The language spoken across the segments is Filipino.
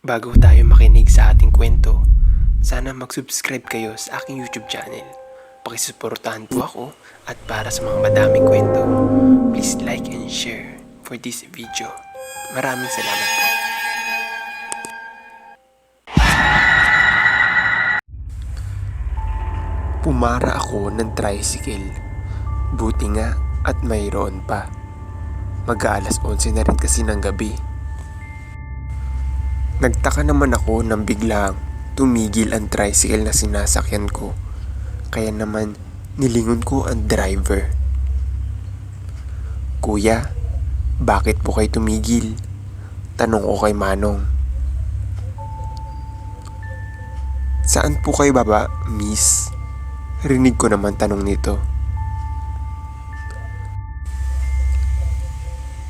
Bago tayo makinig sa ating kwento, sana mag-subscribe kayo sa aking YouTube channel. Pakisuportahan po ako at para sa mga madaming kwento, please like and share for this video. Maraming salamat po. Pumara ako ng tricycle. Buti nga at mayroon pa. Mag-aalas 11 na rin kasi ng gabi. Nagtaka naman ako nang biglang tumigil ang tricycle na sinasakyan ko. Kaya naman nilingon ko ang driver. "Kuya, bakit po kayo tumigil?" Tanong ko kay Manong. "Saan po kayo baba, miss?" Rinig ko naman tanong nito.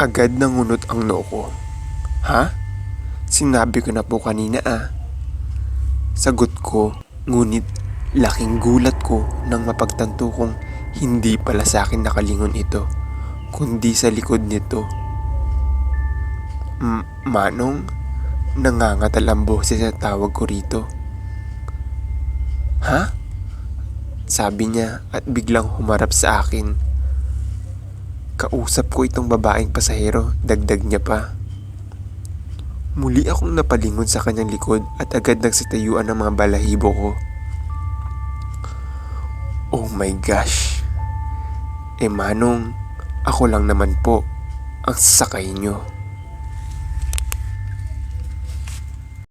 Agad nangunot ang noo ko. "Ha? Sinabi ko na po kanina ah." Sagot ko, ngunit laking gulat ko nang mapagtanto kong hindi pala sa akin nakalingon ito, kundi sa likod nito. Manong?" Nangangatal ang boses sa tawag ko rito. "Ha?" Sabi niya at biglang humarap sa akin. "Kausap ko itong babaeng pasahero," dagdag niya pa. Muli akong napalingon sa kanyang likod at agad nagsitayuan ang mga balahibo ko. Oh my gosh! Manong, ako lang naman po ang sasakay nyo.